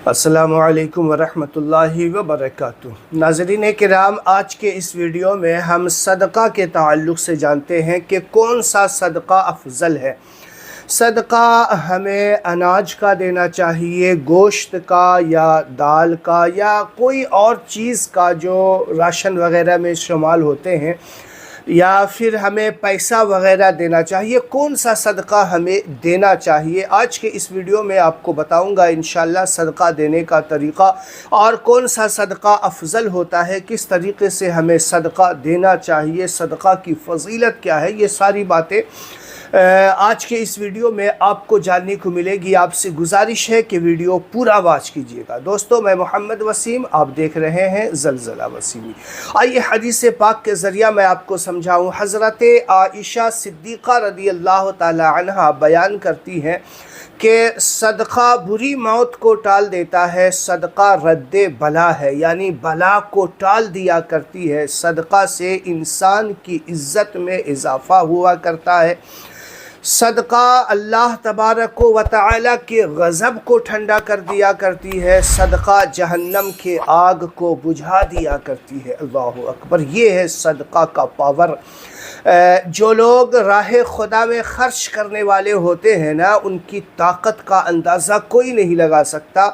अस्सलामु अलैकुम वरहमतुल्लाहि वबरकातुह। नाज़रीन किराम, आज के इस वीडियो में हम सदक़ा के ताल्लुक़ से जानते हैं कि कौन सा सदक़ा अफजल है। सदक़ा हमें अनाज का देना चाहिए, गोश्त का या दाल का या कोई और चीज़ का जो राशन वग़ैरह में इस्तेमाल होते हैं, या फिर हमें पैसा वग़ैरह देना चाहिए। कौन सा सदक़ा हमें देना चाहिए, आज के इस वीडियो में आपको बताऊंगा इंशाअल्लाह सदक़ा देने का तरीक़ा और कौन सा सदक़ा अफजल होता है, किस तरीक़े से हमें सदक़ा देना चाहिए, सदक़ा की फ़ज़ीलत क्या है। ये सारी बातें आज के इस वीडियो में आपको जानने को मिलेगी। आपसे गुजारिश है कि वीडियो पूरा वॉच कीजिएगा। दोस्तों, मैं मोहम्मद वसीम, आप देख रहे हैं ज़लज़ला वसीमी। आइए हदीस पाक के ज़रिया मैं आपको समझाऊँ। हज़रत आइशा सिद्दीक़ा रदी अल्लाह ताला अन्हा बयान करती हैं कि सदक़ा बुरी मौत को टाल देता है, सदक़ा रद्दे बला है, यानी बला को टाल दिया करती है। सदक़ा से इंसान की इज़्ज़त में इजाफ़ा हुआ करता है। सदक़ा अल्लाह तबारक व तआला के गज़ब को ठंडा कर दिया करती है। सदक़ा जहन्नम के आग को बुझा दिया करती है। अल्लाहु अकबर। ये है सदक़ा का पावर। जो लोग राह खुदा में ख़र्च करने वाले होते हैं ना, उनकी ताकत का अंदाज़ा कोई नहीं लगा सकता।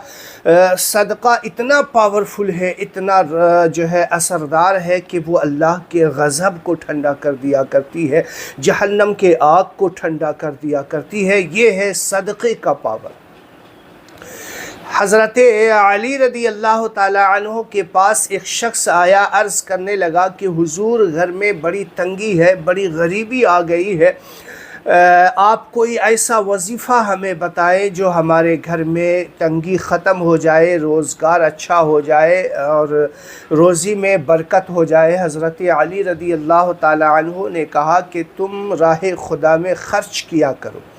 सदक़ा इतना पावरफुल है, इतना जो है असरदार है कि वो अल्लाह के गज़ब को ठंडा कर दिया करती है, जहन्नम के आग को ठंडा कर दिया करती है। ये है सदक़े का पावर। हज़रत अली रदी अल्लाह ताला अन्हु के पास एक शख्स आया, अर्ज़ करने लगा कि हुज़ूर, घर में बड़ी तंगी है, बड़ी गरीबी आ गई है, आप कोई ऐसा वजीफ़ा हमें बताएं जो हमारे घर में तंगी ख़त्म हो जाए, रोज़गार अच्छा हो जाए और रोज़ी में बरकत हो जाए। हज़रत अली रदी अल्लाह ताला अन्हु ने कहा कि तुम राह खुदा में ख़र्च किया करो।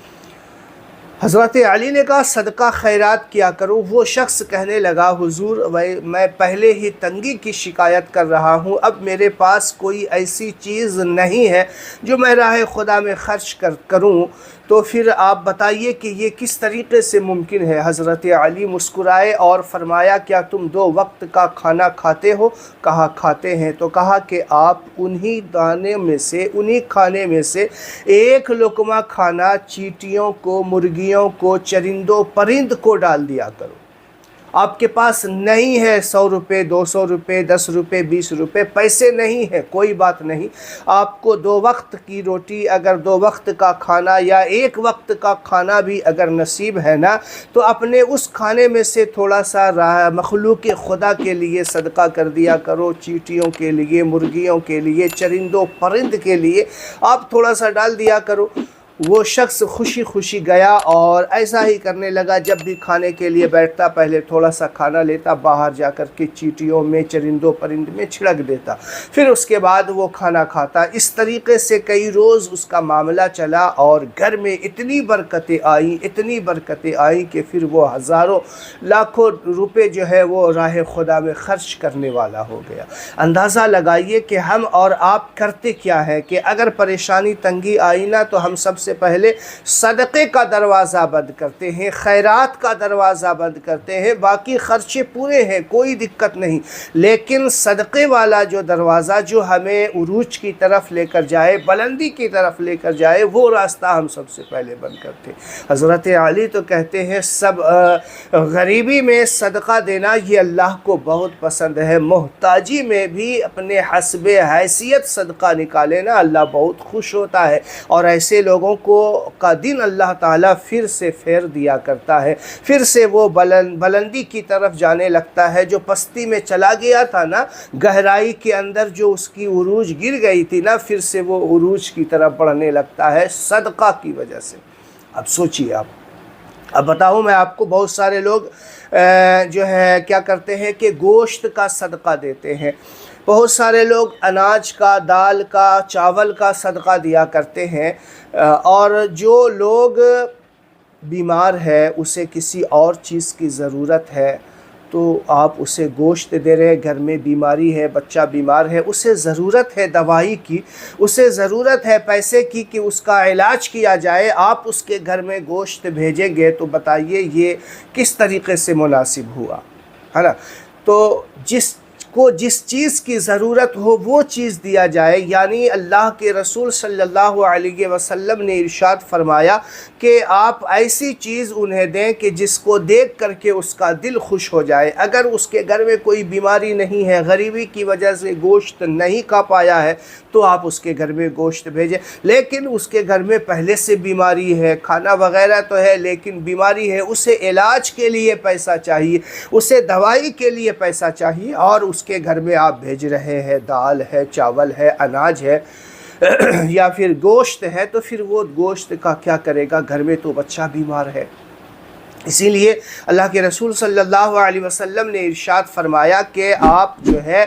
हज़रत अली ने कहा सदका खैरात किया करो। वो शख्स कहने लगा, हुजूर, मैं पहले ही तंगी की शिकायत कर रहा हूँ, अब मेरे पास कोई ऐसी चीज़ नहीं है जो मैं राह खुदा में ख़र्च करूँ, तो फिर आप बताइए कि ये किस तरीक़े से मुमकिन है। हज़रत अली मुस्कुराए और फरमाया, क्या तुम 2 वक्त का खाना खाते हो? कहा खाते हैं। तो कहा कि आप उन्हीं दाने में से, उन्हीं खाने में से एक लुक़मा खाना चींटियों को, मुर्गियों को, चरिंदों परिंद को डाल दिया करो। आपके पास नहीं है 100 रुपये, 200 रुपये, 10 रुपये, 20 रुपये, पैसे नहीं है, कोई बात नहीं। आपको 2 वक्त की रोटी, अगर 2 वक्त का खाना या 1 वक्त का खाना भी अगर नसीब है ना, तो अपने उस खाने में से थोड़ा सा मखलूक खुदा के लिए सदका कर दिया करो। चींटियों के लिए, मुर्गियों के लिए, चरिंदों परिंद के लिए आप थोड़ा सा डाल दिया करो। वो शख्स खुशी खुशी गया और ऐसा ही करने लगा। जब भी खाने के लिए बैठता, पहले थोड़ा सा खाना लेता, बाहर जाकर के चींटियों में, चरिंदों परिंद में छिड़क देता, फिर उसके बाद वो खाना खाता। इस तरीक़े से कई रोज़ उसका मामला चला और घर में इतनी बरकतें आई, इतनी बरकतें आई कि फिर वो हज़ारों लाखों रुपए जो है वो राह खुदा में ख़र्च करने वाला हो गया। अंदाज़ा लगाइए कि हम और आप करते क्या है कि अगर परेशानी तंगी आई ना, तो हम सबसे पहले सदक़े का दरवाज़ा बंद करते हैं, खैरात का दरवाज़ा बंद करते हैं। बाकी ख़र्चे पूरे हैं, कोई दिक्कत नहीं, लेकिन सदक़े वाला जो दरवाज़ा जो हमें उरूज की तरफ लेकर जाए, बुलंदी की तरफ लेकर जाए, वो रास्ता हम सबसे पहले बंद करते हैं। हज़रत अली तो कहते हैं सब गरीबी में सदक़ा देना ये अल्लाह को बहुत पसंद है। मोहताजी में भी अपने हस्बे हैसियत सदक़ा निकाले ना, अल्लाह बहुत खुश होता है और ऐसे लोगों का दिन अल्लाह ताला फिर से फेर दिया करता है। फिर से वो बुलंदी की तरफ जाने लगता है। जो पस्ती में चला गया था ना, गहराई के अंदर जो उसकी उरूज गिर गई थी ना, फिर से वो उरूज की तरफ बढ़ने लगता है सदका की वजह से। अब सोचिए आप, अब बताऊँ मैं आपको, बहुत सारे लोग जो है क्या करते हैं कि गोश्त का सदका देते हैं। बहुत सारे लोग अनाज का, दाल का, चावल का सदका दिया करते हैं। और जो लोग बीमार है, उसे किसी और चीज़ की ज़रूरत है, تو آپ اسے گوشت دے رہے ہیں، گھر میں بیماری ہے، بچہ بیمار ہے، اسے ضرورت ہے دوائی کی، اسے ضرورت ہے پیسے کی کہ اس کا علاج کیا جائے، آپ اس کے گھر میں گوشت بھیجیں گے تو بتائیے یہ کس طریقے سے مناسب ہوا، ہے نا؟ تو جس چیز کی ضرورت ہو وہ چیز دیا جائے، یعنی اللہ کے رسول صلی اللہ علیہ وسلم نے ارشاد فرمایا کہ آپ ایسی چیز انہیں دیں کہ جس کو دیکھ کر کے اس کا دل خوش ہو جائے۔ اگر اس کے گھر میں کوئی بیماری نہیں ہے، غریبی کی وجہ سے گوشت نہیں کھا پایا ہے، تو آپ اس کے گھر میں گوشت بھیجیں۔ لیکن اس کے گھر میں پہلے سے بیماری ہے، کھانا وغیرہ تو ہے لیکن بیماری ہے، اسے علاج کے لیے پیسہ چاہیے، اسے دوائی کے لیے پیسہ چاہیے، اور اس کے گھر میں آپ بھیج رہے ہیں دال ہے، چاول ہے، اناج ہے یا پھر گوشت ہے، تو پھر وہ گوشت کا کیا کرے گا؟ گھر میں تو بچہ بیمار ہے۔ اسی لیے اللہ کے رسول صلی اللہ علیہ وسلم نے ارشاد فرمایا کہ آپ جو ہے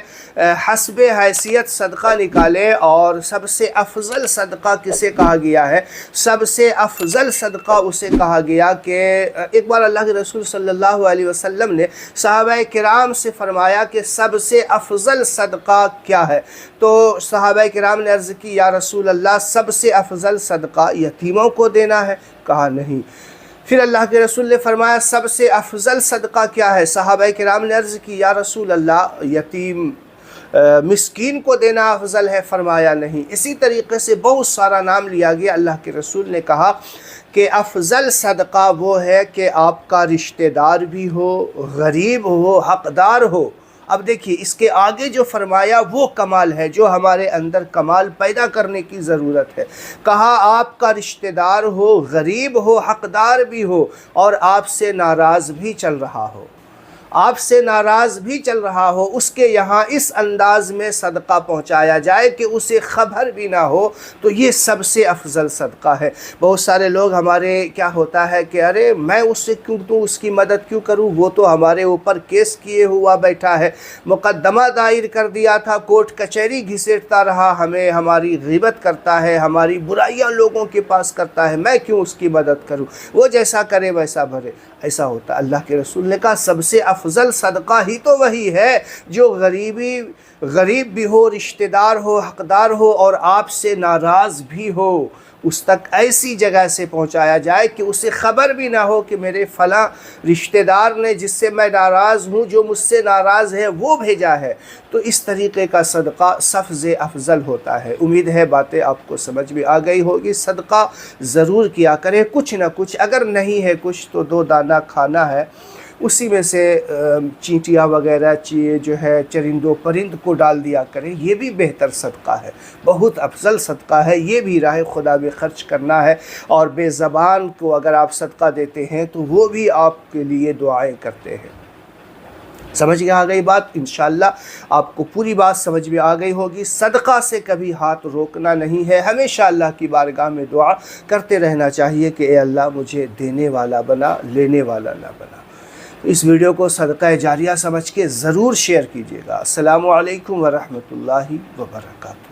حسب حیثیت صدقہ نکالیں، اور سب سے افضل صدقہ کسے کہا گیا ہے؟ سب سے افضل صدقہ اسے کہا گیا کہ ایک بار اللہ کے رسول صلی اللہ علیہ وسلم نے صحابہ کرام سے فرمایا کہ سب سے افضل صدقہ کیا ہے؟ تو صحابہ کرام نے عرض کی یا رسول اللہ سب سے افضل صدقہ یتیموں کو دینا ہے؟ کہا نہیں۔ پھر اللہ کے رسول نے فرمایا سب سے افضل صدقہ کیا ہے؟ صحابہ کرام نے عرض کی یا رسول اللہ یتیم مسکین کو دینا افضل ہے؟ فرمایا نہیں۔ اسی طریقے سے بہت سارا نام لیا گیا۔ اللہ کے رسول نے کہا کہ افضل صدقہ وہ ہے کہ آپ کا رشتہ دار بھی ہو، غریب ہو، حقدار ہو۔ اب دیکھیے اس کے آگے جو فرمایا وہ کمال ہے جو ہمارے اندر کمال پیدا کرنے کی ضرورت ہے۔ کہا آپ کا رشتہ دار ہو، غریب ہو، حقدار بھی ہو، اور آپ سے ناراض بھی چل رہا ہو، آپ سے ناراض بھی چل رہا ہو، اس کے یہاں اس انداز میں صدقہ پہنچایا جائے کہ اسے خبر بھی نہ ہو، تو یہ سب سے افضل صدقہ ہے۔ بہت سارے لوگ ہمارے کیا ہوتا ہے کہ ارے میں اس سے کیوں دوں، اس کی مدد کیوں کروں، وہ تو ہمارے اوپر کیس کیے ہوا بیٹھا ہے، مقدمہ دائر کر دیا تھا، کورٹ کچہری گھسیٹتا رہا، ہمیں ہماری غیبت کرتا ہے، ہماری برائیاں لوگوں کے پاس کرتا ہے، میں کیوں اس کی مدد کروں، وہ جیسا کرے ویسا بھرے۔ ایسا ہوتا اللہ کے رسول نے کہا سب سے افضل صدقہ ہی تو وہی ہے جو غریب بھی ہو، رشتہ دار ہو، حقدار ہو، اور آپ سے ناراض بھی ہو، اس تک ایسی جگہ سے پہنچایا جائے کہ اسے خبر بھی نہ ہو کہ میرے فلاں رشتہ دار نے جس سے میں ناراض ہوں، جو مجھ سے ناراض ہے، وہ بھیجا ہے۔ تو اس طریقے کا صدقہ سب سے افضل ہوتا ہے۔ امید ہے باتیں آپ کو سمجھ میں آ گئی ہوگی۔ صدقہ ضرور کیا کریں، کچھ نہ کچھ، اگر نہیں ہے کچھ تو 2 دانہ کھانا ہے، اسی میں سے چینٹیاں وغیرہ جو ہے چرندوں پرند کو ڈال دیا کریں، یہ بھی بہتر صدقہ ہے، بہت افضل صدقہ ہے، یہ بھی راہ خدا میں خرچ کرنا ہے۔ اور بے زبان کو اگر آپ صدقہ دیتے ہیں تو وہ بھی آپ کے لیے دعائیں کرتے ہیں۔ سمجھ میں آ گئی بات؟ انشاءاللہ آپ کو پوری بات سمجھ میں آ گئی ہوگی۔ صدقہ سے کبھی ہاتھ روکنا نہیں ہے، ہمیشہ اللہ کی بارگاہ میں دعا کرتے رہنا چاہیے کہ اے اللہ مجھے دینے والا بنا، لینے والا نہ بنا۔ اس ویڈیو کو صدقہ جاریہ سمجھ کے ضرور شیئر کیجیے گا۔ السلام علیکم ورحمۃ اللہ وبرکاتہ۔